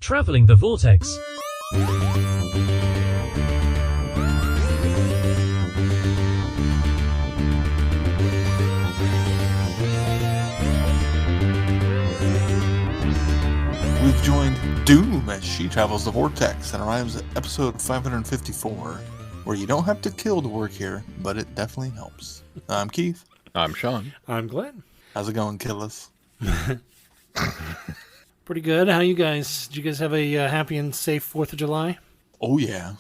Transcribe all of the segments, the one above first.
Traveling the Vortex. We've joined Doom as she travels the Vortex and arrives at episode 554, where you don't have to kill to work here, but it definitely helps. I'm Keith. I'm Sean. I'm Glenn. How's it going, Killis? Pretty good. How you guys? Did you guys have a happy and safe 4th of July? Oh, yeah.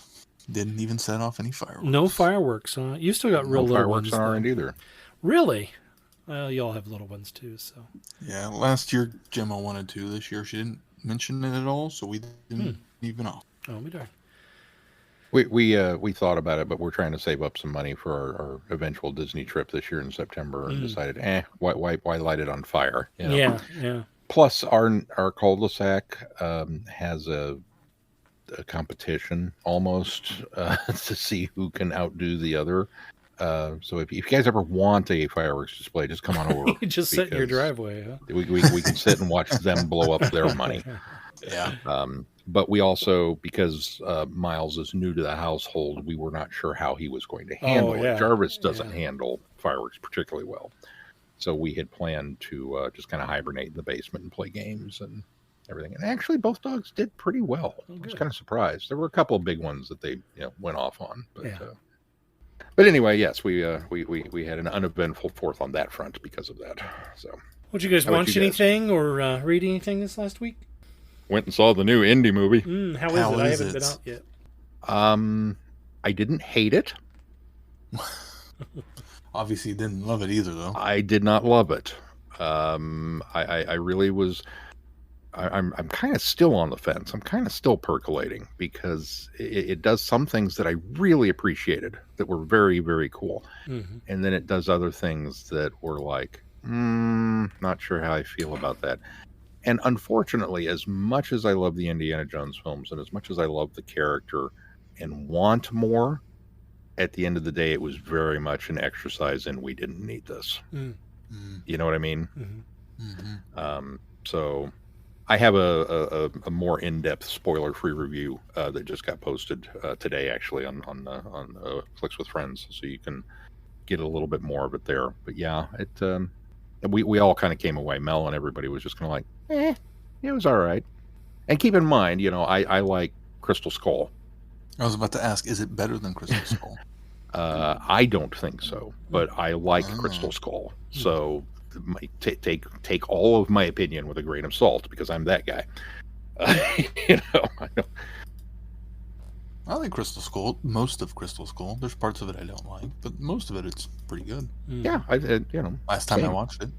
Didn't even set off any fireworks. No fireworks. You still got real no little fireworks ones. on our end either. Really? Well, you all have little ones too, so. Yeah, last year Gemma wanted to. This year she didn't mention it at all, so we didn't even know. Oh, me darn. We thought about it, but we're trying to save up some money for our eventual Disney trip this year in September, and decided, why light it on fire? You know? Yeah. Plus, our cul-de-sac has a competition almost to see who can outdo the other. So if you guys ever want a fireworks display, just come on over. You just sit in your driveway, huh? We can sit and watch them blow up their money. Yeah. But we also, because Miles is new to the household, we were not sure how he was going to handle it. Jarvis doesn't handle fireworks particularly well. So we had planned to just kind of hibernate in the basement and play games and everything. And actually, both dogs did pretty well. I was kind of surprised. There were a couple of big ones that they went off on. But anyway, yes, we had an uneventful 4th on that front because of that. So, Would you guys watch anything or read anything this last week? Went and saw the new indie movie. How is it? I haven't been out yet. I didn't hate it. Obviously didn't love it either, though. I did not love it. I really was. I'm kind of still on the fence. I'm kind of still percolating because it does some things that I really appreciated that were very, very cool. Mm-hmm. And then it does other things that were like, not sure how I feel about that. And unfortunately, as much as I love the Indiana Jones films and as much as I love the character and want more, at the end of the day, it was very much an exercise in we didn't need this. Mm-hmm. You know what I mean? Mm-hmm. Mm-hmm. So I have a more in-depth spoiler-free review that just got posted today, actually, on Flicks with Friends, so you can get a little bit more of it there. But yeah, we all kind of came away. Mel and everybody was just kind of like, it was all right. And keep in mind, I like Crystal Skull. I was about to ask, is it better than Crystal Skull? I don't think so, but I like Crystal Skull, so. Take all of my opinion with a grain of salt because I'm that guy. I know. I like Crystal Skull. Most of Crystal Skull. There's parts of it I don't like, but most of it's pretty good. Yeah, Last time I watched it,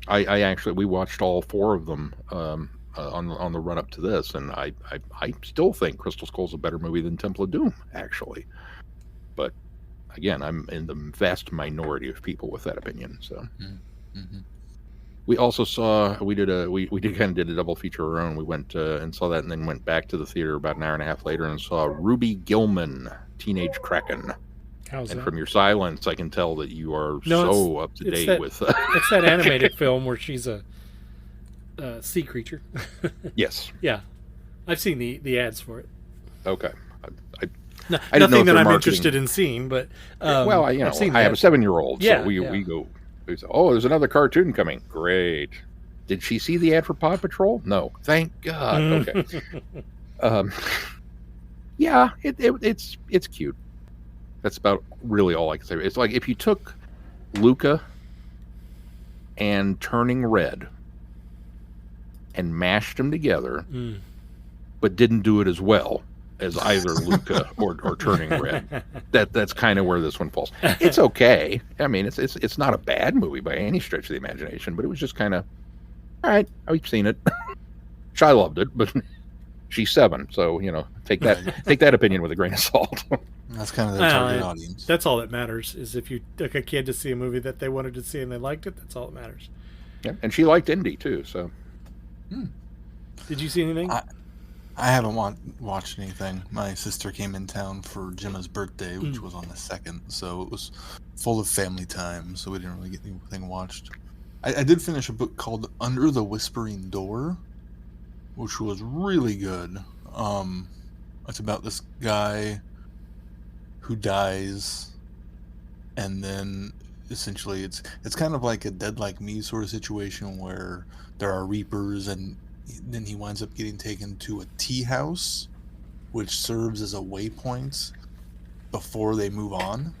I actually we watched all 4 of them on the run up to this, and I still think Crystal Skull's a better movie than Temple of Doom, actually. But again, I'm in the vast minority of people with that opinion. So. Mm-hmm. We also saw we did kind of did a double feature of our own. We went and saw that, and then went back to the theater about an hour and a half later and saw Ruby Gillman, Teenage Kraken. How's that? From your silence, I can tell that you are so up to date with. It's that animated film where she's a sea creature. Yes. Yeah, I've seen the ads for it. Okay. I nothing that I'm interested in seeing, but I have a 7-year-old, so we go. Oh, there's another cartoon coming. Great. Did she see the ad for Paw Patrol? No. Thank God. Okay. Yeah, it's cute. That's about really all I can say. It's like if you took Luca and Turning Red and mashed them together, but didn't do it as well as either Luca or Turning Red. That's kind of where this one falls. It's okay. I mean, it's not a bad movie by any stretch of the imagination, but it was just kind of, all right, I've seen it. Shy loved it, but she's 7, so take that opinion with a grain of salt. That's kind of the target audience. That's all that matters. Is if you took a kid to see a movie that they wanted to see and they liked it, that's all that matters. Yeah, and she liked Indy too. So, Did you see anything? I haven't watched anything. My sister came in town for Gemma's birthday, which was on the 2nd, so it was full of family time, so we didn't really get anything watched. I did finish a book called Under the Whispering Door, which was really good. It's about this guy who dies, and then essentially it's kind of like a Dead Like Me sort of situation where there are reapers, and then he winds up getting taken to a tea house, which serves as a waypoint before they move on.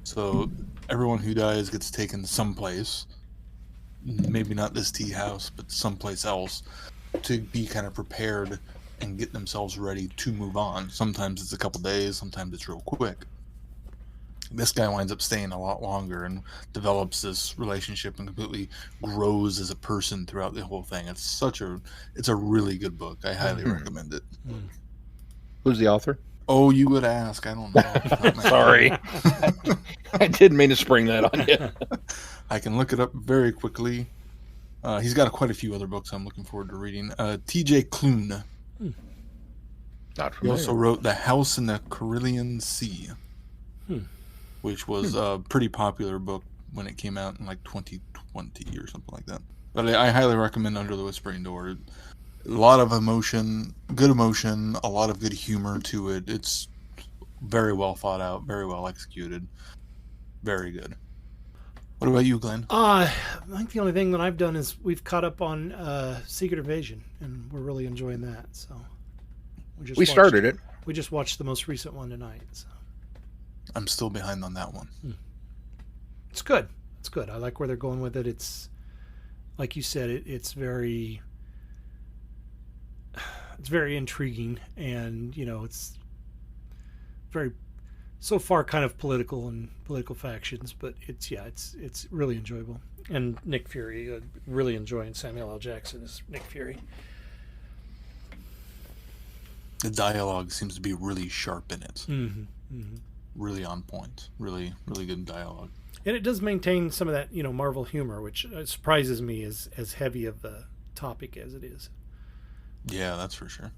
So everyone who dies gets taken someplace, maybe not this tea house, but someplace else, to be kind of prepared and get themselves ready to move on. Sometimes it's a couple days, sometimes it's real quick. This guy winds up staying a lot longer and develops this relationship and completely grows as a person throughout the whole thing. It's a really good book. I highly recommend it. Who's the author? Oh, you would ask. I don't know. Sorry. I didn't mean to spring that on you. I can look it up very quickly. He's got quite a few other books I'm looking forward to reading. T.J. Klune. Not He familiar. also wrote The House in the Carillion Sea, which was a pretty popular book when it came out in like 2020 or something like that. But I highly recommend Under the Whispering Door. A lot of emotion, good emotion, a lot of good humor to it. It's very well thought out, very well executed. Very good. What about you, Glenn? I think the only thing that I've done is we've caught up on Secret Invasion, and we're really enjoying that. So we started it. We just watched the most recent one tonight. So. I'm still behind on that one. It's good. It's good. I like where they're going with it. It's like you said. It's very intriguing, and it's very so far kind of political factions, but it's really enjoyable. And Nick Fury, really enjoying Samuel L. Jackson as Nick Fury. The dialogue seems to be really sharp in it. Mm-hmm. Really on point. Really, really good dialogue. And it does maintain some of that, Marvel humor, which surprises me as heavy of a topic as it is. Yeah, that's for sure.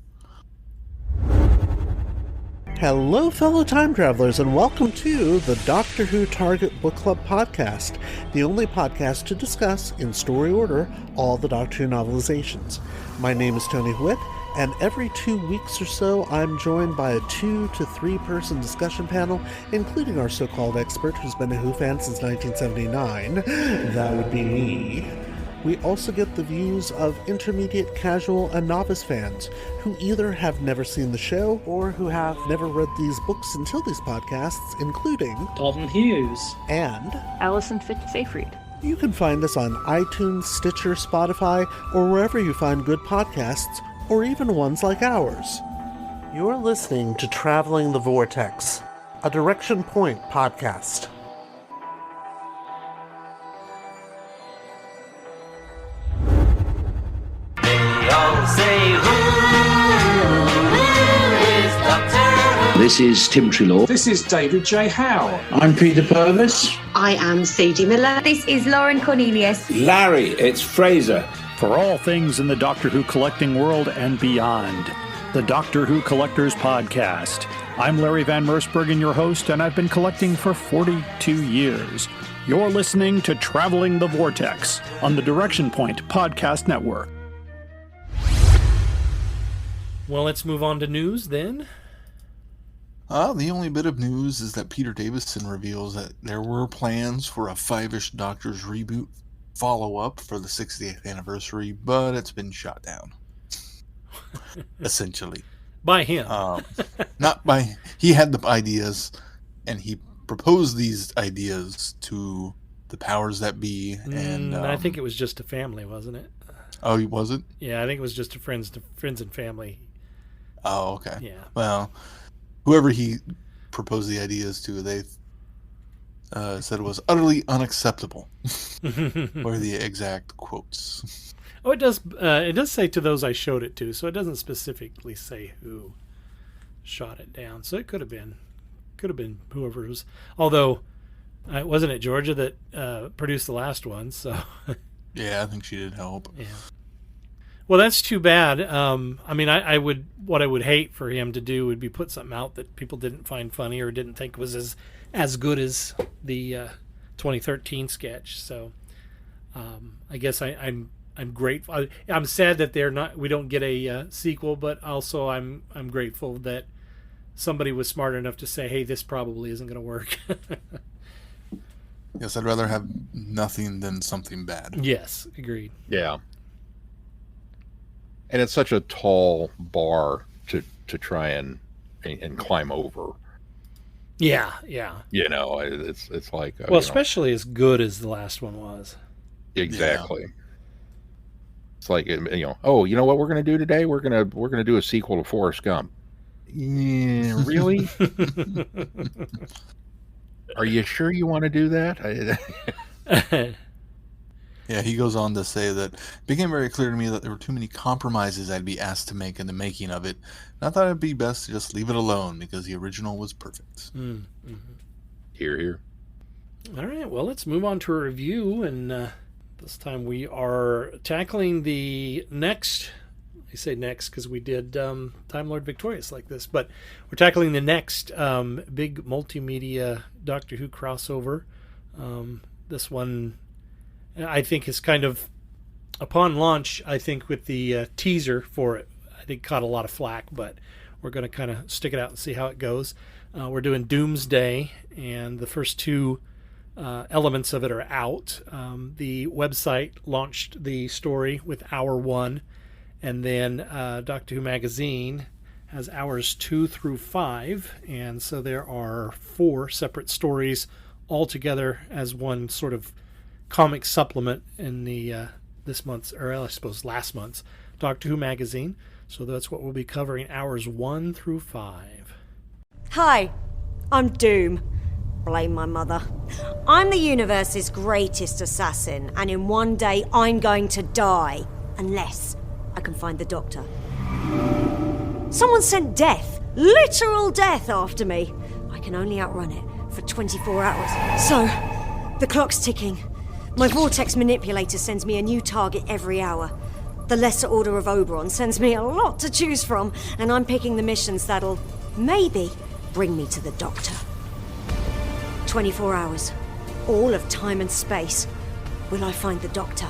Hello, fellow time travelers, and welcome to the Doctor Who Target Book Club podcast, the only podcast to discuss, in story order, all the Doctor Who novelizations. My name is Tony Whitt, and every 2 weeks or so, I'm joined by a 2 to 3 person discussion panel, including our so-called expert who's been a Who fan since 1979. That would be me. We also get the views of intermediate, casual, and novice fans who either have never seen the show or who have never read these books until these podcasts, including Dalton Hughes and Alison Fitz-Seyfried. You can find us on iTunes, Stitcher, Spotify, or wherever you find good podcasts, or even ones like ours. You're listening to Traveling the Vortex, a Direction Point podcast. This is Tim Trelaw. This is David J. Howe. I'm Peter Purvis. I am Sadie Miller. This is Lauren Cornelius. Larry, it's Fraser. For all things in the Doctor Who collecting world and beyond, the Doctor Who Collectors Podcast. I'm Larry Van Mersbergen, your host, and I've been collecting for 42 years. You're listening to Traveling the Vortex on the Direction Point Podcast Network. Well, let's move on to news then. The only bit of news is that Peter Davison reveals that there were plans for a 5-ish Doctors reboot follow-up for the 60th anniversary, but it's been shot down. Essentially. By him. Not by... He had the ideas, and he proposed these ideas to the powers that be, and... I think it was just a family, wasn't it? Oh, was it? Yeah, I think it was just to friends and family. Oh, okay. Yeah. Well... Whoever he proposed the ideas to, they said it was utterly unacceptable. Were the exact quotes. Oh, it does say to those I showed it to, so it doesn't specifically say who shot it down. So it could have been whoever was. Although, wasn't it Georgia that produced the last one? So. Yeah, I think she did help. Yeah. Well, that's too bad. I mean, what I would hate for him to do would be put something out that people didn't find funny or didn't think was as good as the 2013 sketch. So I guess I'm I'm grateful. I'm sad that we don't get a sequel, but also I'm grateful that somebody was smart enough to say, hey, this probably isn't going to work. Yes, I'd rather have nothing than something bad. Yes, agreed. Yeah. And it's such a tall bar to try and climb over. Yeah. You know, it's like well, especially as good as the last one was. Exactly. Yeah. It's like, you know, oh, you know what we're going to do today? We're going to do a sequel to Forrest Gump. Yeah, really? Are you sure you want to do that? Yeah, he goes on to say that it became very clear to me that there were too many compromises I'd be asked to make in the making of it. And I thought it'd be best to just leave it alone because the original was perfect. Mm-hmm. Hear, hear. All right, well, let's move on to a review. And this time we are tackling the next... I say next because we did Time Lord Victorious like this, but we're tackling the next big multimedia Doctor Who crossover. This one, I think, is kind of, upon launch, I think with the teaser for it, I think caught a lot of flack, but we're going to kind of stick it out and see how it goes. We're doing Doomsday, and the first two elements of it are out. The website launched the story with Hour 1, and then Doctor Who Magazine has hours 2 through 5, and so there are 4 separate stories all together as one sort of comic supplement in the this month's, or I suppose last month's, Doctor Who Magazine. So that's what we'll be covering, hours 1 through 5. Hi, I'm Doom. Blame my mother. I'm the universe's greatest assassin, and in one day I'm going to die, unless I can find the Doctor. Someone sent death, literal death, after me. I can only outrun it for 24 hours. So, the clock's ticking. My Vortex manipulator sends me a new target every hour. The Lesser Order of Oberon sends me a lot to choose from, and I'm picking the missions that'll, maybe, bring me to the Doctor. 24 hours. All of time and space. Will I find the Doctor?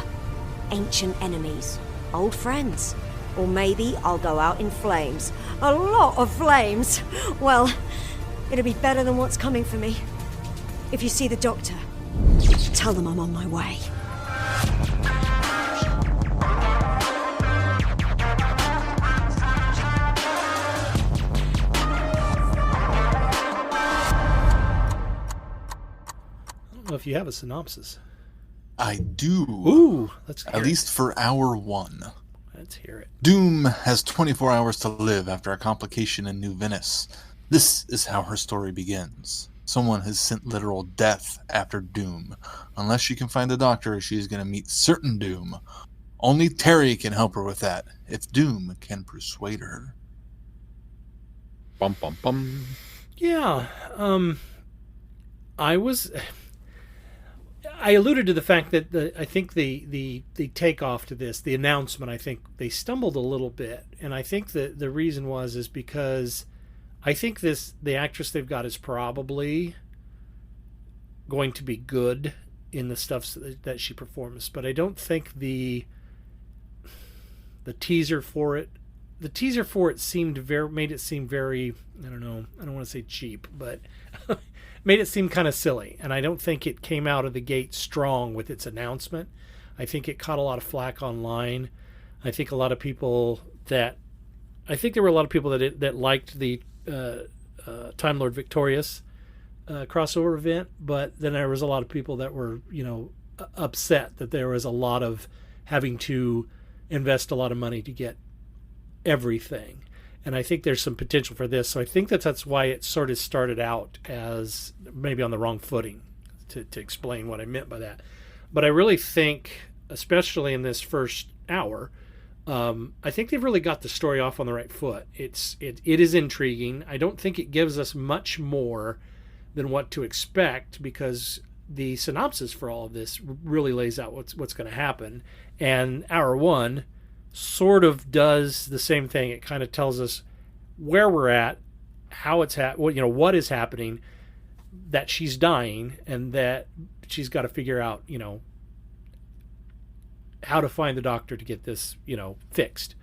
Ancient enemies. Old friends. Or maybe I'll go out in flames. A lot of flames. Well, it'll be better than what's coming for me. If you see the Doctor, tell them I'm on my way. I don't know if you have a synopsis. I do. Ooh, let's hear At least for Hour 1. Let's hear it. Doom has 24 hours to live after a complication in New Venice. This is how her story begins. Someone has sent literal death after Doom. Unless she can find the Doctor, she is going to meet certain doom. Only Terry can help her with that, if Doom can persuade her. Bum, bum, bum. Yeah, I alluded to the fact that I think the takeoff to this, the announcement, I think they stumbled a little bit, and I think that the reason is because I think the actress they've got is probably going to be good in the stuff that she performs, but I don't think the teaser for it made it seem very, I don't know, I don't want to say cheap, but made it seem kind of silly, and I don't think it came out of the gate strong with its announcement. I think it caught a lot of flack online. I think there were a lot of people that liked the Time Lord Victorious crossover event, but then there was a lot of people that were, upset that there was a lot of having to invest a lot of money to get everything. And I think there's some potential for this. So I think that's why it sort of started out as maybe on the wrong footing, to explain what I meant by that. But I really think, especially in this first hour, I think they've really got the story off on the right foot. It is intriguing. I don't think it gives us much more than what to expect, because the synopsis for all of this really lays out what's going to happen. And Hour 1 sort of does the same thing. It kind of tells us where we're at, how it's what is happening, that she's dying, and that she's got to figure out, how to find the doctor to get this, fixed.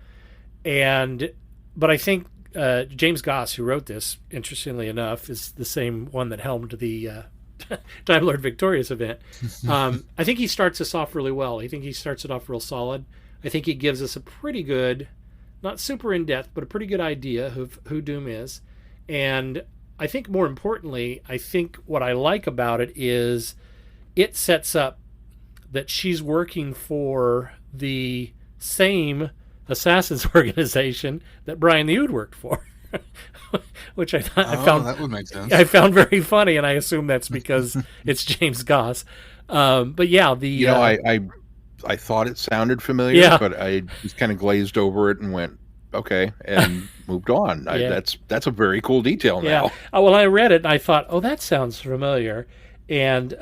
But I think James Goss, who wrote this, interestingly enough, is the same one that helmed the Time Lord Victorious event. I think he starts us off really well. I think he starts it off real solid. I think he gives us a pretty good, not super in depth, but a pretty good idea of who Doom is. And I think more importantly, I think what I like about it is it sets up that she's working for the same assassins organization that Brian the Ood worked for, which I found that would make sense. I found very funny, and I assume that's because it's James Goss. But yeah, I thought it sounded familiar, but I just kind of glazed over it and went, okay, and moved on. That's a very cool detail now. Yeah. Well, I read it and I thought, oh, that sounds familiar, and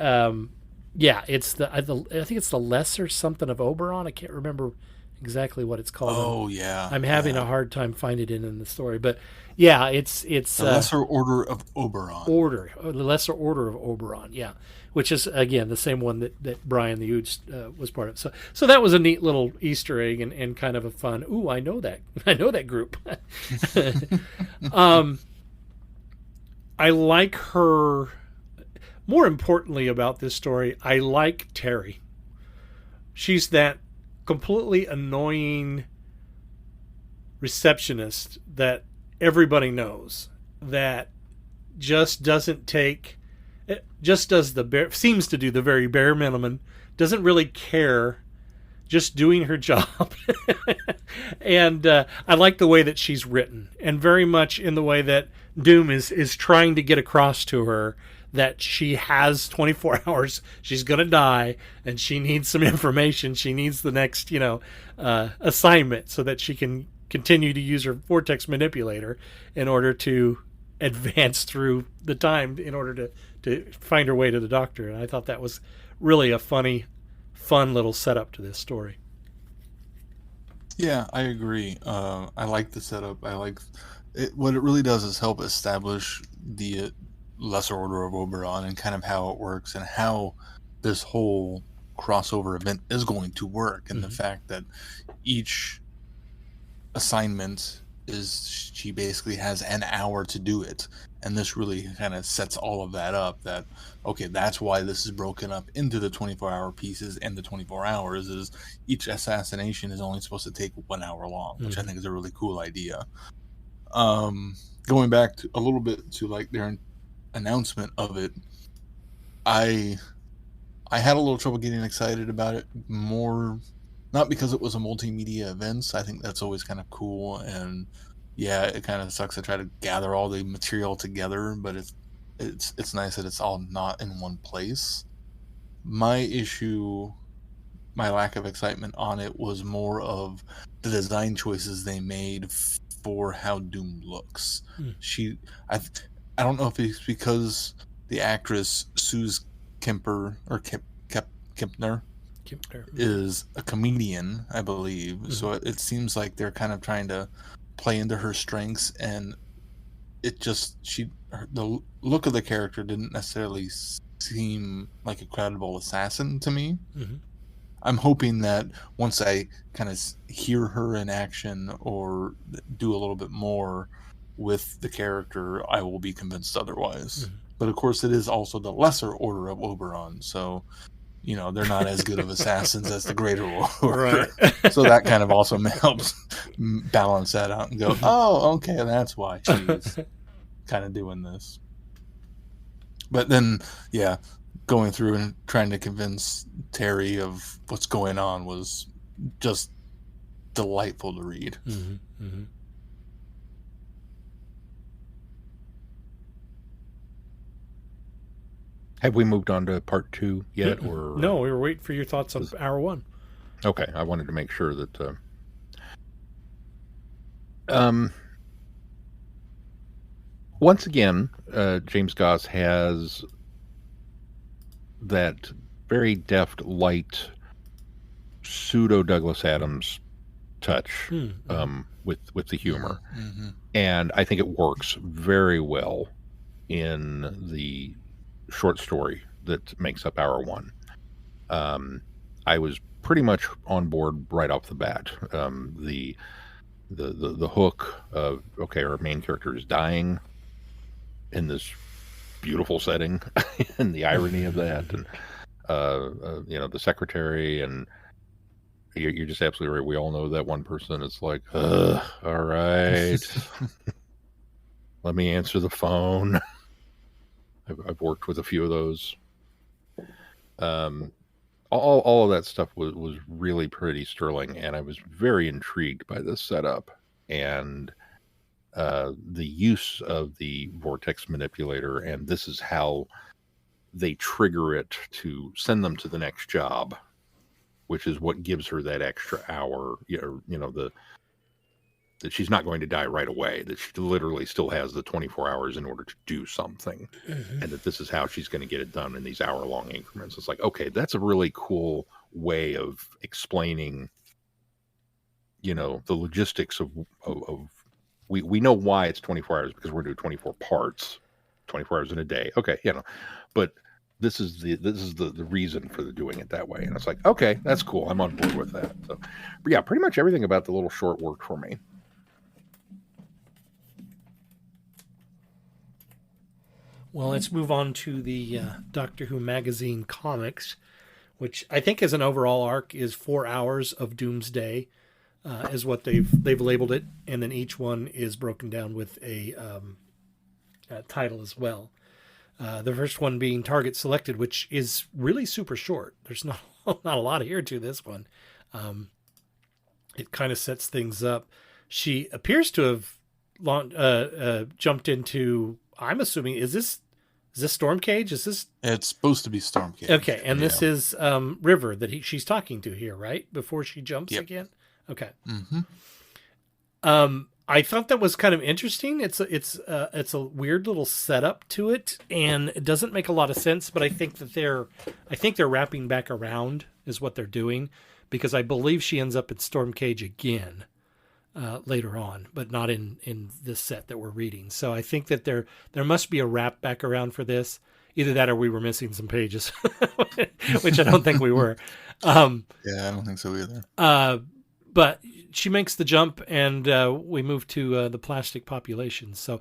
it's I think it's the Lesser something of Oberon. I can't remember exactly what it's called. Oh yeah, I'm having a hard time finding it in the story, but yeah, it's the Lesser Order of Oberon. The Lesser Order of Oberon, yeah, which is again the same one that Brian the Ood was part of. So that was a neat little Easter egg and kind of a fun. Ooh, I know that group. I like her. More importantly about this story, I like Terry. She's that completely annoying receptionist that everybody knows, that just doesn't take, it just does seems to do the very bare minimum, doesn't really care, just doing her job. And I like the way that she's written, and very much in the way that Doom is trying to get across to her that she has 24 hours, she's going to die, and she needs some information. She needs the next, assignment so that she can continue to use her Vortex manipulator in order to advance through the time in order to find her way to the doctor. And I thought that was really a fun little setup to this story. Yeah, I agree. I like the setup. I like it. What it really does is help establish the Lesser Order of Oberon and kind of how it works and how this whole crossover event is going to work, and the fact that each assignment is, she basically has an hour to do it, and this really kind of sets all of that up, that okay, that's why this is broken up into the 24-hour pieces, and the 24 hours is each assassination is only supposed to take 1 hour long, which I think is a really cool idea. Going back to a little bit to like their announcement of it, I had a little trouble getting excited about it, more not because it was a multimedia event. I think that's always kind of cool, and yeah, it kind of sucks to try to gather all the material together, but it's nice that it's all not in one place. My lack of excitement on it was more of the design choices they made for how Doom looks. I don't know if it's because the actress Suze Kempner is a comedian, I believe. So it seems like they're kind of trying to play into her strengths, and the look of the character didn't necessarily seem like a credible assassin to me. I'm hoping that once I kind of hear her in action or do a little bit more with the character, I will be convinced otherwise. But of course, it is also the Lesser Order of Oberon, so they're not as good of assassins as the Greater Order. Right. So that kind of also helps balance that out and go, oh, okay, that's why she's kind of doing this. But then, yeah, going through and trying to convince Terry of what's going on was just delightful to read. Have we moved on to part 2 yet? Or no, we were waiting for your thoughts on hour 1. Okay, I wanted to make sure that once again, James Goss has that very deft, light, pseudo Douglas Adams touch with the humor, and I think it works very well in the short story that makes up hour 1. I was pretty much on board right off the bat. The hook of, okay, our main character is dying in this beautiful setting, and the irony of that, and the secretary, and you're just absolutely right. We all know that one person is like, all right, let me answer the phone. I've worked with a few of those. All of that stuff was really pretty sterling, and I was very intrigued by this setup and the use of the vortex manipulator, and this is how they trigger it to send them to the next job, which is what gives her that extra hour. That she's not going to die right away, that she literally still has the 24 hours in order to do something, and that this is how she's going to get it done in these hour-long increments. It's like, okay, that's a really cool way of explaining, the logistics of we know why it's 24 hours, because we're doing 24 parts, 24 hours in a day. Okay, but this is the reason for doing it that way. And it's like, okay, that's cool. I'm on board with that. So, but yeah, pretty much everything about the little short worked for me. Well, let's move on to the Doctor Who magazine comics, which I think as an overall arc is 4 hours of Doomsday, is what they've labeled it, and then each one is broken down with a title as well. The first one being Target Selected, which is really super short. There's not a lot here to this one. It kind of sets things up. She appears to have jumped into, I'm assuming, is this Storm Cage? Is this? It's supposed to be Storm Cage. Okay, and this is River that she's talking to here, right? Before she jumps again. Okay. Mm-hmm. I thought that was kind of interesting. It's a weird little setup to it, and it doesn't make a lot of sense. But I think they're wrapping back around is what they're doing, because I believe she ends up in Storm Cage again later on, but not in this set that we're reading. So I think that there must be a wrap back around for this. Either that or we were missing some pages, which I don't think we were. Yeah, I don't think so either. But she makes the jump, and we move to the plastic population. So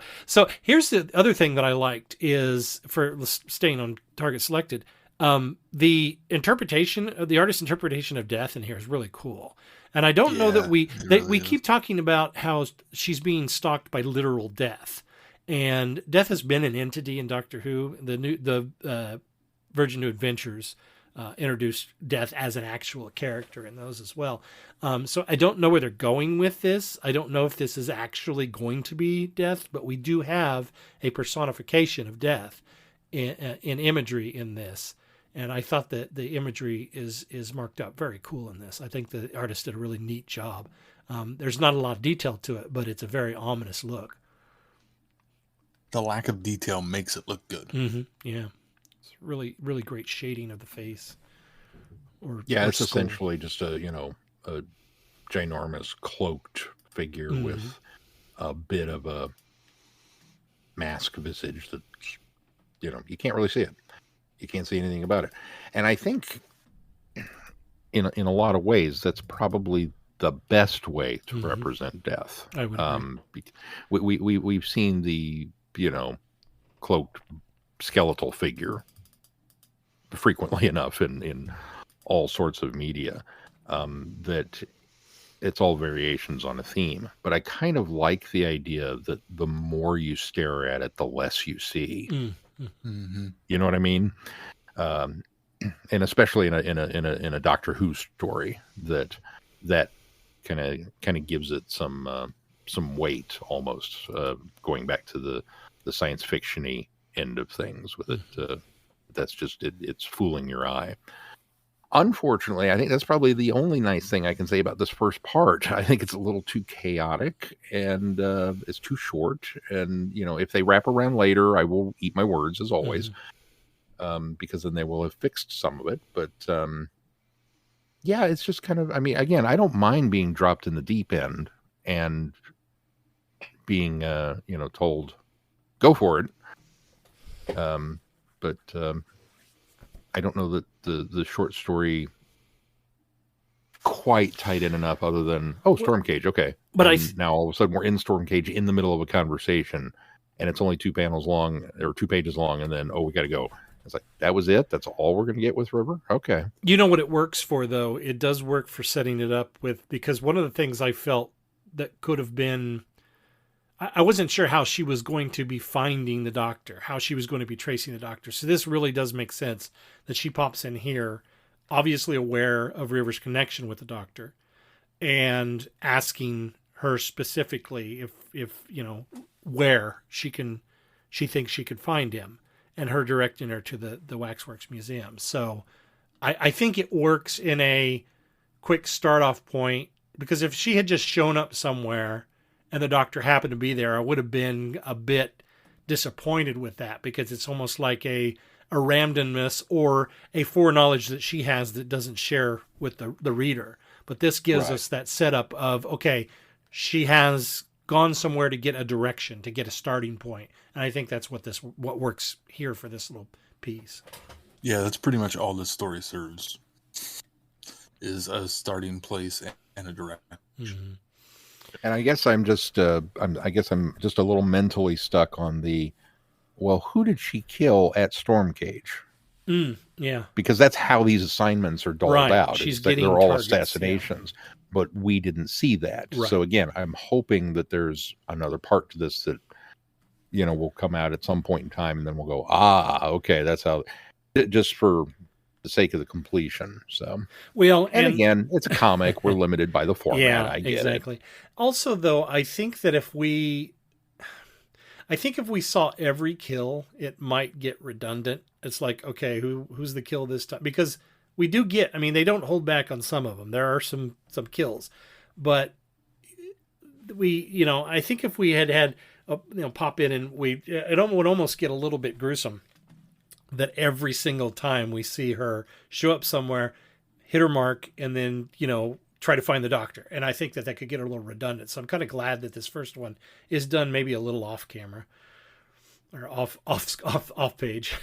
here's the other thing that I liked is, for staying on Target Selected, the interpretation of the artist's interpretation of death in here is really cool. And I don't know that we keep talking about how she's being stalked by literal death, and death has been an entity in Doctor Who. The Virgin New Adventures introduced death as an actual character in those as well. So I don't know where they're going with this. I don't know if this is actually going to be death, but we do have a personification of death in imagery in this. And I thought that the imagery is marked up very cool in this. I think the artist did a really neat job. There's not a lot of detail to it, but it's a very ominous look. The lack of detail makes it look good. Mm-hmm. Yeah. It's really, really great shading of the face. It's essentially just a ginormous cloaked figure with a bit of a mask visage that, you can't really see it. You can't see anything about it. And I think in a lot of ways, that's probably the best way to represent death. I would agree. We've seen the, cloaked skeletal figure frequently enough in all sorts of media, that it's all variations on a theme. But I kind of like the idea that the more you stare at it, the less you see. Mm-hmm. You know what I mean? And especially in a Doctor Who story, that kind of gives it some weight almost, going back to the science fiction-y end of things with it. That's just it's fooling your eye. Unfortunately, I think that's probably the only nice thing I can say about this first part. I think it's a little too chaotic, and it's too short. And, if they wrap around later, I will eat my words, as always, because then they will have fixed some of it. But, it's just kind of, again, I don't mind being dropped in the deep end and being, told, go for it. But I don't know that the short story quite tied in enough other than, storm cage, okay. But and now all of a sudden we're in storm cage in the middle of a conversation, and it's only 2 panels long, or 2 pages long, and then, we got to go. It's like, that was it? That's all we're going to get with River? Okay. You know what it works for, though? It does work for setting it up with, because one of the things I felt that could have been, I wasn't sure how she was going to be finding the doctor, how she was going to be tracing the doctor. So this really does make sense that she pops in here, obviously aware of River's connection with the doctor, and asking her specifically if where she thinks she could find him, and her directing her to the Waxworks Museum. So I think it works in a quick start off point, because if she had just shown up somewhere and the doctor happened to be there, I would have been a bit disappointed with that, because it's almost like a randomness or a foreknowledge that she has that doesn't share with the reader. But this gives us that setup of, okay, she has gone somewhere to get a direction, to get a starting point. And I think that's what works here for this little piece. Yeah, that's pretty much all this story serves, is a starting place and a direction. Mm-hmm. And I guess I'm just a little mentally stuck on the, well, who did she kill at Storm Cage? Yeah, because that's how these assignments are doled out. She's they're getting all targets, assassinations, but we didn't see that. Right. So again, I'm hoping that there's another part to this that will come out at some point in time, and then we'll go, okay, that's how. Just for the sake of the completion. So, well, and again, it's a comic. We're limited by the format. Yeah, I get exactly. it. Also, though, I think that if we saw every kill, it might get redundant. It's like, okay, who's the kill this time? Because we do get, they don't hold back on some of them. There are some kills, but I think if we had pop in and it would almost get a little bit gruesome that every single time we see her show up somewhere, hit her mark, and then, try to find the doctor. And I think that could get a little redundant. So I'm kind of glad that this first one is done maybe a little off camera or off page.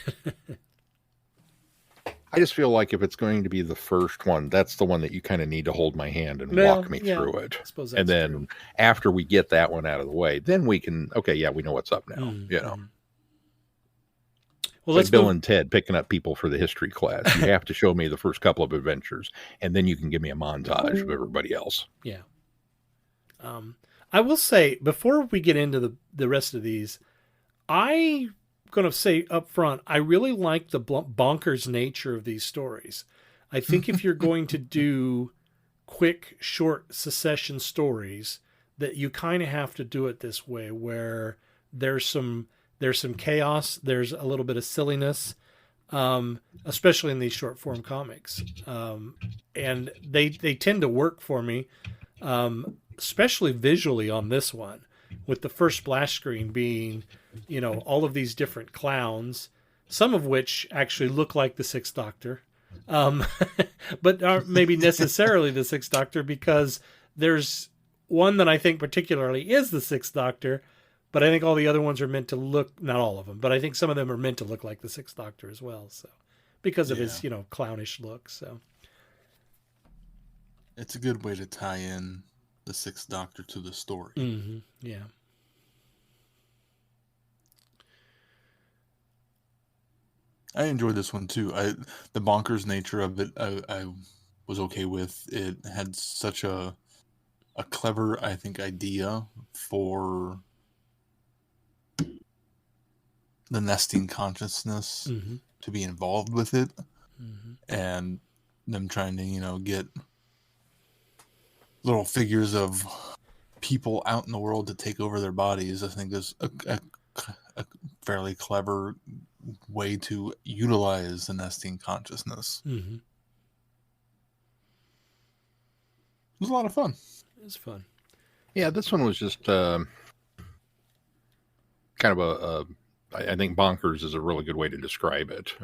I just feel like if it's going to be the first one, that's the one that you kind of need to hold my hand and walk me through it. I suppose and then true. After we get that one out of the way, then we can, we know what's up now, Well, let's Bill and Ted picking up people for the history class. You have to show me the first couple of adventures, and then you can give me a montage of everybody else. Yeah. I will say, before we get into the rest of these, I'm going to say up front, I really like the bonkers nature of these stories. I think if you're going to do quick, short secession stories, that you kind of have to do it this way, where there's some chaos, there's a little bit of silliness, especially in these short form comics. And they tend to work for me, especially visually on this one, with the first splash screen being, all of these different clowns, some of which actually look like the Sixth Doctor, but aren't maybe necessarily the Sixth Doctor, because there's one that I think particularly is the Sixth Doctor. But I think all the other ones are meant to look, not all of them, but I think some of them are meant to look like the Sixth Doctor as well. So, because of his, clownish look. So, it's a good way to tie in the Sixth Doctor to the story. Mm-hmm. Yeah. I enjoyed this one too. The bonkers nature of it, I was okay with. It had such a clever, I think, idea for the nesting consciousness to be involved with it, and them trying to get little figures of people out in the world to take over their bodies. I think is a fairly clever way to utilize the nesting consciousness. It was a lot of fun. It was fun. Yeah, this one was just kind of I think bonkers is a really good way to describe it.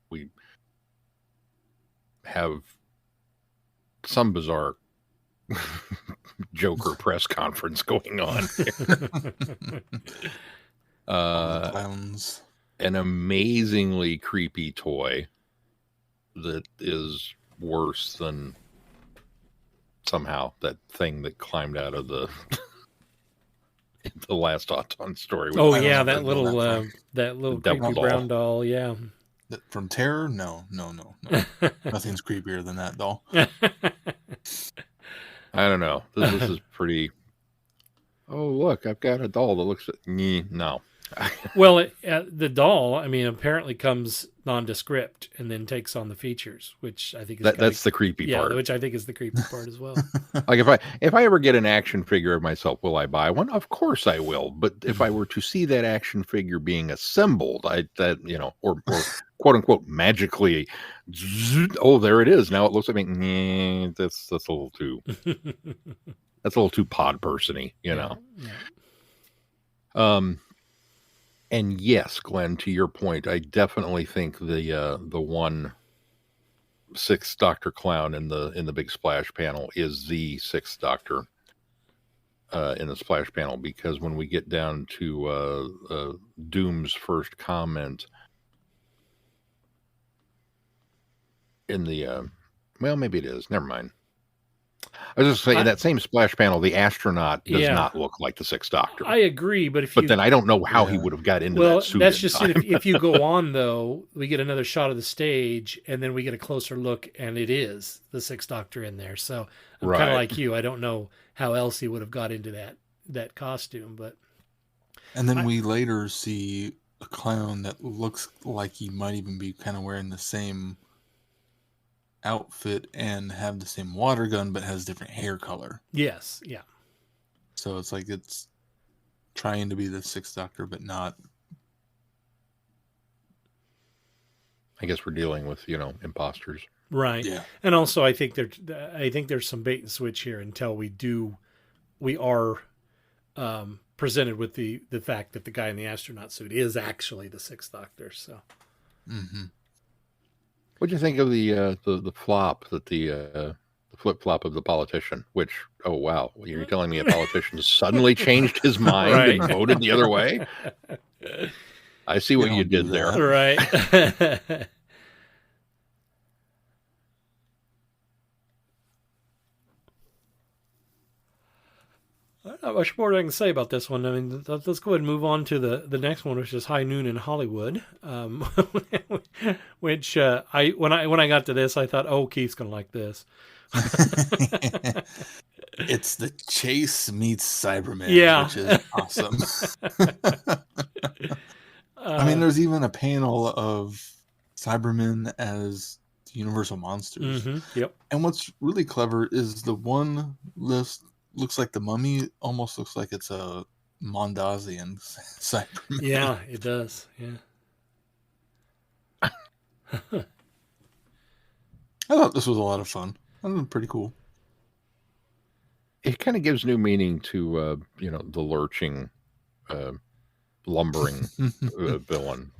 We have some bizarre Joker press conference going on. Clowns. An amazingly creepy toy that is worse than somehow, that thing that climbed out of the the last Auton story. Oh I don't yeah, know that where to go little that The creepy devil doll. brown doll. Yeah. From Terror? No. Nothing's creepier than that doll. I don't know. This is pretty. Oh, look, I've got a doll that looks. No. Well, the doll, I mean, apparently comes nondescript and then takes on the features, which I think is That's the creepy part. which I think is the creepy part as well. Like if I ever get an action figure of myself, will I buy one? Of course I will. But if I were to see that action figure being assembled, or quote unquote magically, oh, there it is. Now it looks like me. That's a little too. That's a little too pod person-y, Yeah. And yes, Glenn, to your point, I definitely think the one Sixth Doctor clown in the big splash panel is the Sixth Doctor in the splash panel, because when we get down to Doom's first comment in the well, maybe it is. Never mind. I was just saying, that same splash panel, the astronaut does not look like the Sixth Doctor. I agree, but then I don't know how he would have got into that suit. That's just it. If you go on, though, we get another shot of the stage, and then we get a closer look, and it is the Sixth Doctor in there. So I'm kind of like you. I don't know how else he would have got into that costume, but. And then we later see a clown that looks like he might even be kind of wearing the same outfit and have the same water gun, but has different hair color. Yes, yeah. So it's like it's trying to be the Sixth Doctor, but not. I guess we're dealing with imposters, right? Yeah. And also, I think there's some bait and switch here until we are presented with the fact that the guy in the astronaut suit is actually the Sixth Doctor. So. Mm-hmm. What'd you think of the flop that the flip flop of the politician? Which, oh wow, you're telling me a politician suddenly changed his mind and voted the other way? I see what you did there, right? Not much more I can say about this one. I mean, let's go ahead and move on to the next one, which is High Noon in Hollywood. Which when I got to this, I thought, oh, Keith's gonna like this. It's the Chase meets Cyberman, which is awesome. I mean, there's even a panel of Cybermen as Universal monsters. Mm-hmm, yep. And what's really clever is the one list looks like the Mummy, almost looks like it's a Mondasian Cyberman. Yeah, it does. Yeah. I thought this was a lot of fun. That was pretty cool. It kind of gives new meaning to the lurching, lumbering villain.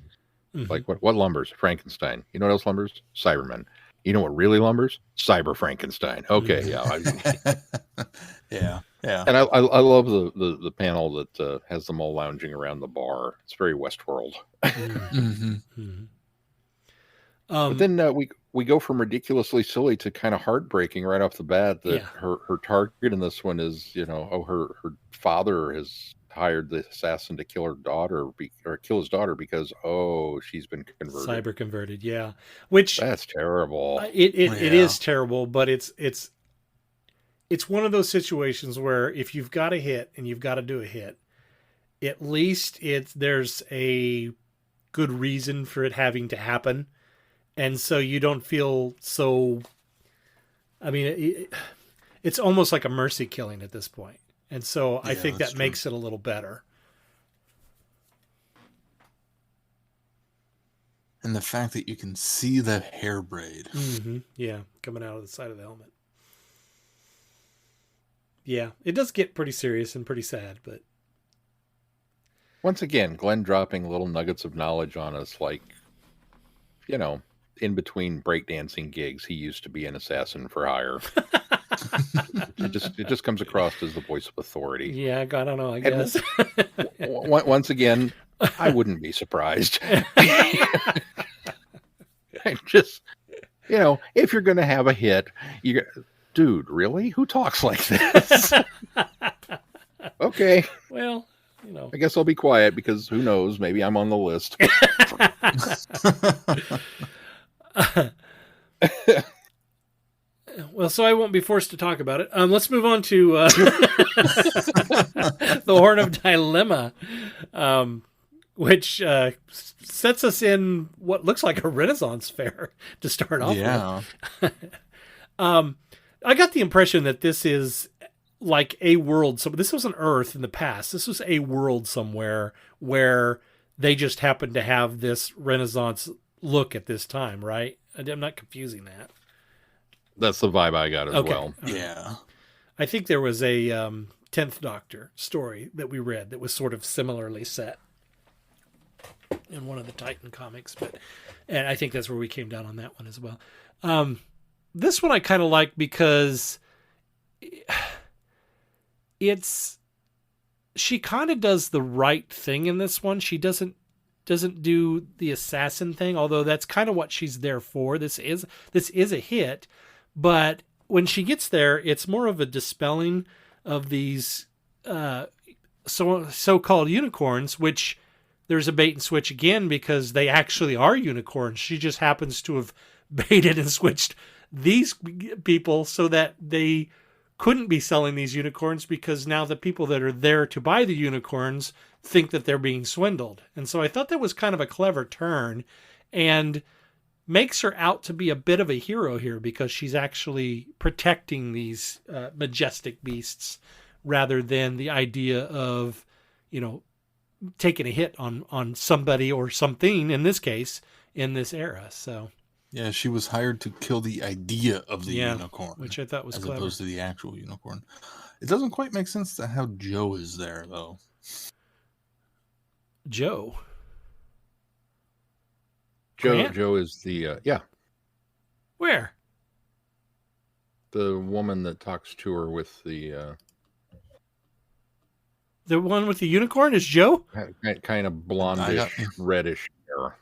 Mm-hmm. Like what lumbers? Frankenstein. You know what else lumbers? Cybermen. You know what really lumbers? Cyber Frankenstein. Okay, yeah. Yeah. And I love the panel that has them all lounging around the bar. It's very Westworld. Mm-hmm. Mm-hmm. But then we go from ridiculously silly to kind of heartbreaking right off the bat. That her target in this one is her father has hired the assassin to kill her daughter or kill his daughter because she's been converted. Cyber converted, yeah. Which that's terrible. It is terrible, but it's one of those situations where if you've got a hit and you've got to do a hit, at least there's a good reason for it having to happen, and so you don't feel so. I mean, it's almost like a mercy killing at this point. And so I think that makes it a little better. And the fact that you can see the hair braid. Mm-hmm. Yeah, coming out of the side of the helmet. Yeah, it does get pretty serious and pretty sad, but... Once again, Glenn dropping little nuggets of knowledge on us, like, in between breakdancing gigs, he used to be an assassin for hire. It just comes across as the voice of authority. Yeah, I don't know, I guess. Once again, I wouldn't be surprised. I just, if you're going to have a hit, dude, really? Who talks like this? Okay. Well, you know. I guess I'll be quiet because who knows? Maybe I'm on the list. Well, so I won't be forced to talk about it. Let's move on to the Horn of Dilemma, which sets us in what looks like a Renaissance fair to start off with. I got the impression that this is like a world. So this wasn't Earth in the past. This was a world somewhere where they just happened to have this Renaissance look at this time, right? I'm not confusing that. That's the vibe I got as well. Yeah. I think there was a 10th Doctor story that we read that was sort of similarly set in one of the Titan comics, and I think that's where we came down on that one as well. This one I kind of like because she kind of does the right thing in this one. She doesn't do the assassin thing, although that's kind of what she's there for. This is a hit. But when she gets there, it's more of a dispelling of these so-called unicorns, which there's a bait and switch again because they actually are unicorns. She just happens to have baited and switched these people so that they couldn't be selling these unicorns because now the people that are there to buy the unicorns think that they're being swindled. And so I thought that was kind of a clever turn and makes her out to be a bit of a hero here because she's actually protecting these majestic beasts rather than the idea of, taking a hit on somebody or something, in this case, in this era. So yeah, she was hired to kill the idea of the unicorn, which I thought was as clever. opposed to the actual unicorn. It doesn't quite make sense to how Joe is there, though. Joe is the Where? The woman that talks to her with the one with the unicorn is Joe? Kind of blondish, reddish hair.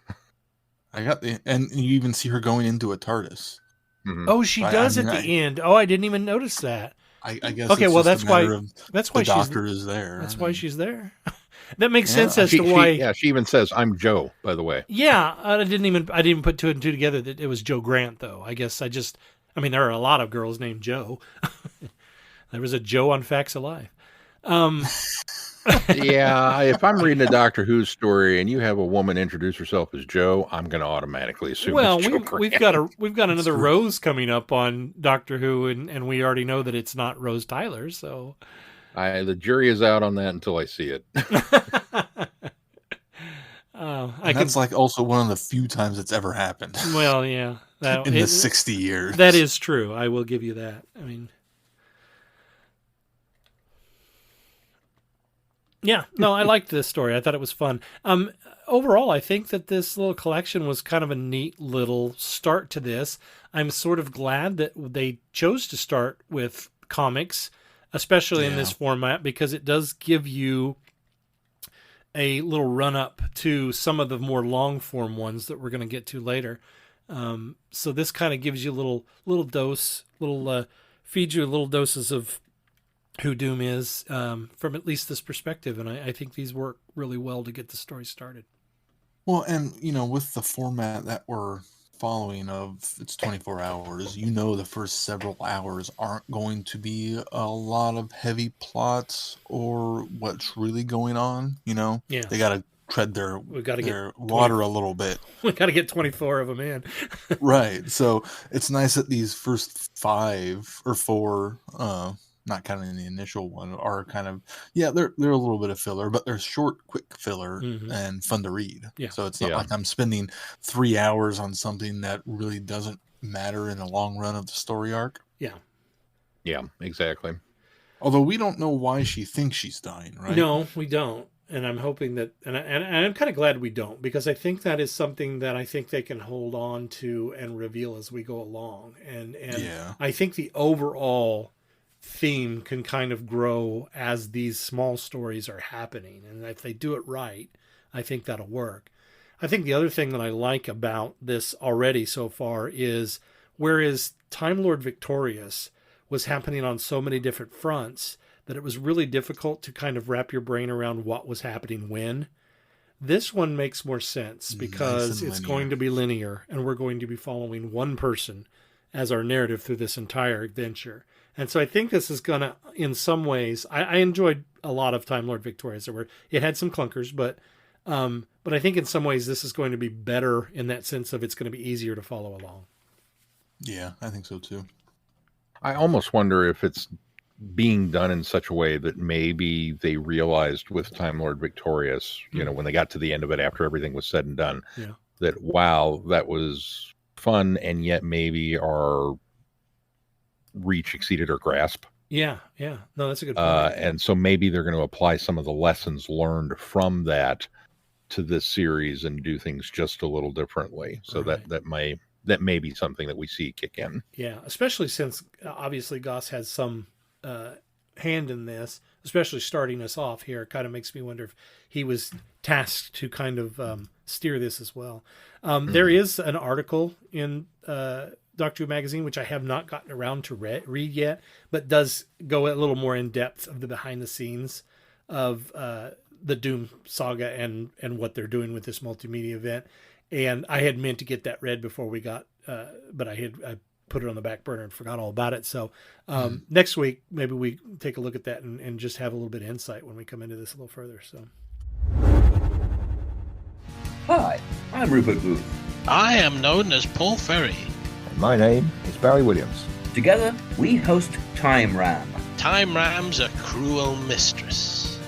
And you even see her going into a TARDIS. Mm-hmm. Oh, she does at the end. Oh, I didn't even notice that. I guess. Okay, well that's why the doctor is there. That's why she's there. That makes sense as to why. She even says, "I'm Joe," by the way. Yeah, I didn't even put two and two together that it was Joe Grant, though. I guess there are a lot of girls named Joe. There was a Joe on Facts Alive. Yeah, if I'm reading a Doctor Who story and you have a woman introduce herself as Joe, I'm going to automatically assume. Well, it's Joe Grant. we've got another Rose coming up on Doctor Who, and we already know that it's not Rose Tyler. So the jury is out on that until I see it. That's like also one of the few times it's ever happened. Well, yeah, in the 60 years. That is true. I will give you that. I mean. Yeah, no, I liked this story. I thought it was fun. Overall, I think that this little collection was kind of a neat little start to this. I'm sort of glad that they chose to start with comics, especially in this format, because it does give you a little run up to some of the more long form ones that we're going to get to later. So this kind of gives you a little dose, feeds you little doses of who Doom is from at least this perspective, and I think these work really well to get the story started. Well, and with the format that we're following of it's 24 hours, the first several hours aren't going to be a lot of heavy plots or what's really going on. Yeah, they got to tread their water a little bit. We got to get 24 of them in. Right. So it's nice that these first 5 or 4. Not counting the initial one, are kind of they're a little bit of filler, but they're short, quick filler and fun to read. Yeah. So it's not like I'm spending 3 hours on something that really doesn't matter in the long run of the story arc. Yeah. Yeah, exactly. Although we don't know why she thinks she's dying, right? No, we don't. And I'm hoping that, and I'm kind of glad we don't, because I think that is something that I think they can hold on to and reveal as we go along. And I think the overall theme can kind of grow as these small stories are happening, and if they do it right, I think that'll work. I think the other thing that I like about this already so far is, whereas Time Lord Victorious was happening on so many different fronts that it was really difficult to kind of wrap your brain around what was happening when. This one makes more sense because it's going to be linear, and we're going to be following one person as our narrative through this entire adventure. And so I think this is going to, in some ways, I enjoyed a lot of Time Lord Victorious. It had some clunkers, but I think in some ways this is going to be better in that sense of it's going to be easier to follow along. Yeah, I think so too. I almost wonder if it's being done in such a way that maybe they realized with Time Lord Victorious, when they got to the end of it after everything was said and done, that, wow, that was fun, and yet maybe our reach exceeded our grasp. Yeah. No, that's a good point. And so maybe they're going to apply some of the lessons learned from that to this series and do things just a little differently. So that may be something that we see kick in. Yeah, especially since obviously Goss has some hand in this, especially starting us off here. It kind of makes me wonder if he was tasked to kind of steer this as well. There is an article in Doctor Who magazine, which I have not gotten around to read yet, but does go a little more in depth of the behind the scenes of the Doom saga and what they're doing with this multimedia event. And I had meant to get that read before we got, but I put it on the back burner and forgot all about it. So next week, maybe we take a look at that and just have a little bit of insight when we come into this a little further. So, hi, I'm Rupert Booth. I am known as Paul Ferry. And my name is Barry Williams. Together, we host Time Ram. Time Ram's a cruel mistress.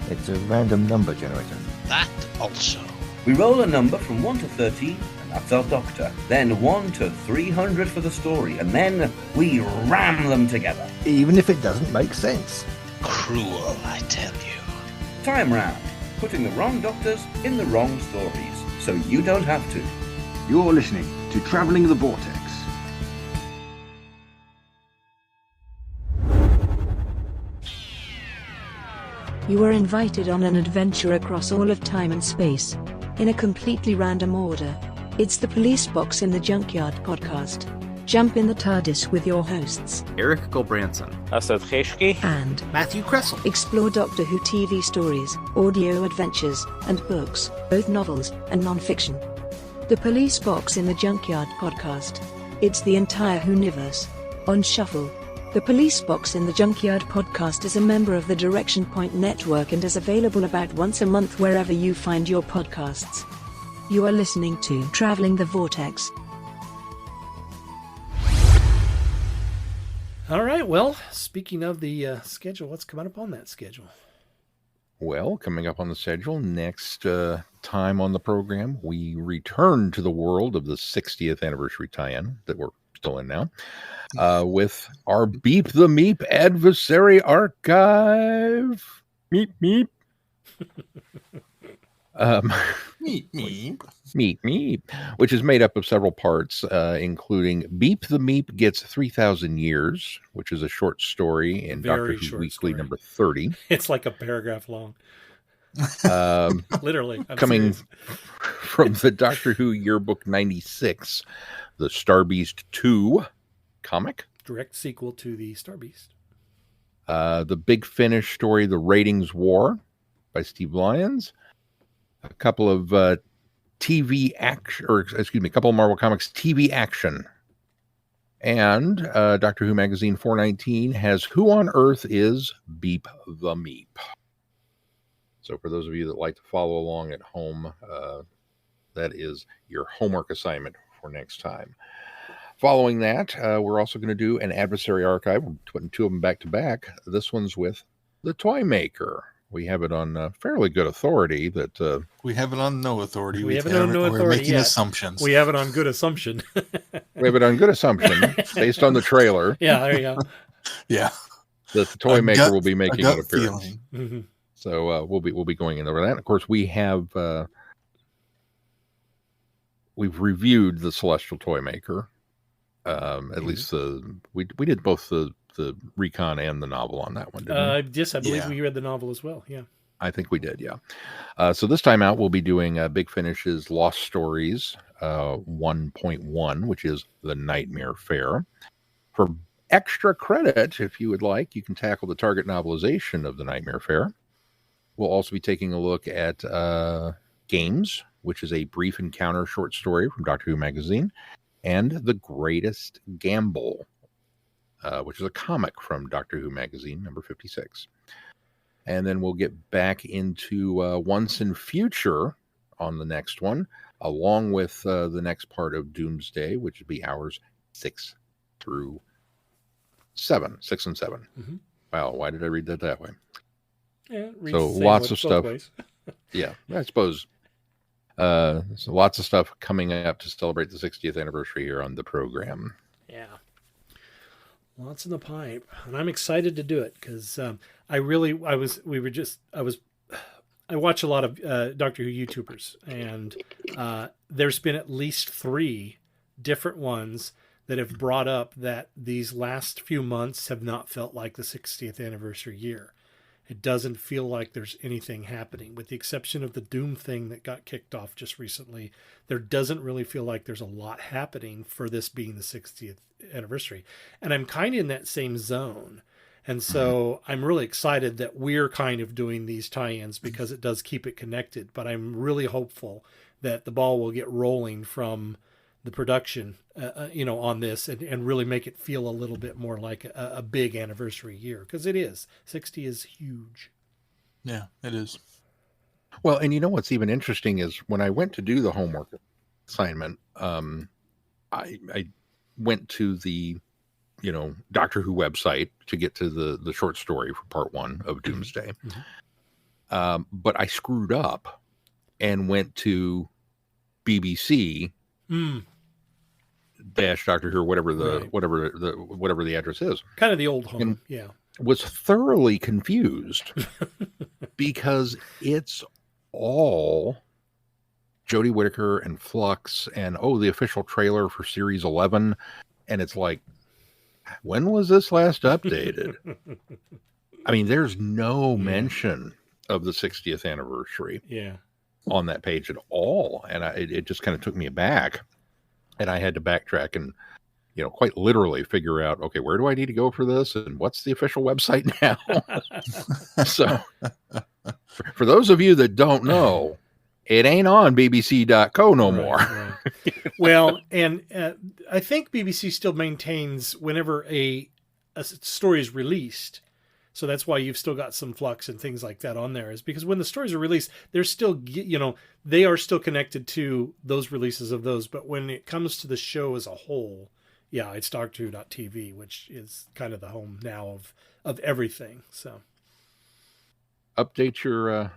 It's a random number generator. That also. We roll a number from 1 to 13, and that's our doctor. Then 1 to 300 for the story, and then we ram them together. Even if it doesn't make sense. Cruel, I tell you. Time Ram, putting the wrong doctors in the wrong stories, so you don't have to. You're listening to Travelling the Vortex. You are invited on an adventure across all of time and space. In a completely random order. It's the Police Box in the Junkyard podcast. Jump in the TARDIS with your hosts, Eric Gulbranson, Asad Kheshki, and Matthew Kressel. Explore Doctor Who TV stories, audio adventures, and books, both novels and non-fiction. The Police Box in the Junkyard podcast. It's the entire Whoniverse. On shuffle. The Police Box in the Junkyard podcast is a member of the Direction Point Network and is available about once a month wherever you find your podcasts. You are listening to Travelling the Vortex. All right, well, speaking of the schedule, what's coming up on that schedule? Well, coming up on the schedule, next time on the program, we return to the world of the 60th anniversary tie-in that we're still in now. With our Beep the Meep Adversary Archive. Meep, meep. Meep, meep. Meep, meep. Which is made up of several parts, including Beep the Meep Gets 3,000 Years, which is a short story in Doctor Who Weekly number 30. It's like a paragraph long. Literally. I'm coming serious. From the Doctor Who Yearbook 96, the Star Beast 2 comic. Direct sequel to the Star Beast. The Big Finish story, The Ratings War by Steve Lyons. A couple of TV action, or excuse me, a couple of Marvel Comics TV action. And Doctor Who Magazine 419 has Who on Earth is Beep the Meep. So for those of you that like to follow along at home, that is your homework assignment for next time. Following that, we're also going to do an adversary archive. We're putting two of them back to back. This one's with the Toy Maker. We have it on fairly good authority. That we have it on no authority. We have it on no authority. We're making assumptions. We have it on good assumption. We have it on good assumption based on the trailer. Yeah, there you go. Yeah, the Toy Maker will be making an appearance. Mm-hmm. So we'll be going in over that. Of course, we have we've reviewed the Celestial Toy Maker. At least we did both the recon and the novel on that one, didn't we? Yes, I believe we read the novel as well. Yeah, I think we did. Yeah. So this time out, we'll be doing Big Finish's Lost Stories 1.1, which is The Nightmare Fair. For extra credit, if you would like, you can tackle the Target novelization of The Nightmare Fair. We'll also be taking a look at Games, which is a brief encounter short story from Doctor Who magazine, and The Greatest Gamble, which is a comic from Doctor Who magazine, number 56. And then we'll get back into Once and Future on the next one, along with the next part of Doomsday, which would be hours 6 through 7. 6 and 7. Mm-hmm. Wow, why did I read that way? Yeah, so lots of stuff. Yeah, I suppose. So lots of stuff coming up to celebrate the 60th anniversary here on the program. Yeah. Lots in the pipe, and I'm excited to do it because I watch a lot of Doctor Who YouTubers, and there's been at least 3 different ones that have brought up that these last few months have not felt like the 60th anniversary year. It doesn't feel like there's anything happening, with the exception of the Doom thing that got kicked off just recently. There doesn't really feel like there's a lot happening for this being the 60th anniversary. And I'm kind of in that same zone. And so I'm really excited that we're kind of doing these tie-ins because it does keep it connected. But I'm really hopeful that the ball will get rolling from the production, on this and really make it feel a little bit more like a big anniversary year, because it is. 60 is huge. Yeah, it is. Well, and you know what's even interesting is when I went to do the homework assignment, I went to the Doctor Who website to get to the short story for part 1 of Doomsday. Mm-hmm. But I screwed up and went to BBC dash Doctor Who, or whatever the address is. Kind of the old home, and yeah. Was thoroughly confused because it's all Jodie Whittaker and Flux and the official trailer for Series 11, and it's like, when was this last updated? I mean, there's no mention of the 60th anniversary on that page at all, and it just kind of took me aback, and I had to backtrack and quite literally figure out, okay, where do I need to go for this, and what's the official website now? So for those of you that don't know, it ain't on bbc.co no more. Right. Well, and I think BBC still maintains whenever a story is released. So that's why you've still got some Flux and things like that on there, is because when the stories are released, they're still, they are still connected to those releases of those. But when it comes to the show as a whole, it's DoctorWho.tv, which is kind of the home now of everything. So update your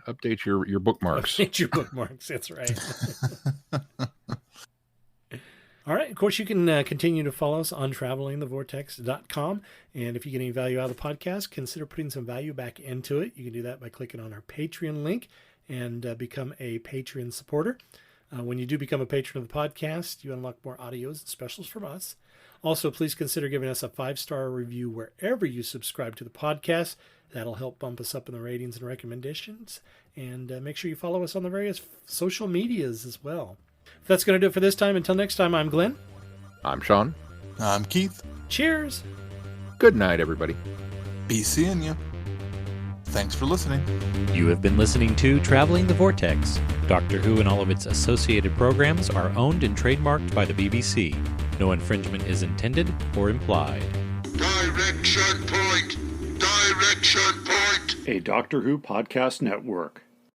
bookmarks. Update your bookmarks. That's right. All right. Of course, you can continue to follow us on travelingthevortex.com. And if you get any value out of the podcast, consider putting some value back into it. You can do that by clicking on our Patreon link and become a Patreon supporter. When you do become a patron of the podcast, you unlock more audios and specials from us. Also, please consider giving us a 5-star review wherever you subscribe to the podcast. That'll help bump us up in the ratings and recommendations. And make sure you follow us on the various social medias as well. If that's going to do it for this time, until next time, I'm Glenn. I'm Sean. I'm Keith. Cheers. Good night, everybody. Be seeing you. Thanks for listening. You have been listening to Traveling the Vortex. Doctor Who and all of its associated programs are owned and trademarked by the BBC. No infringement is intended or implied. Direction point! Direction point! A Doctor Who podcast network.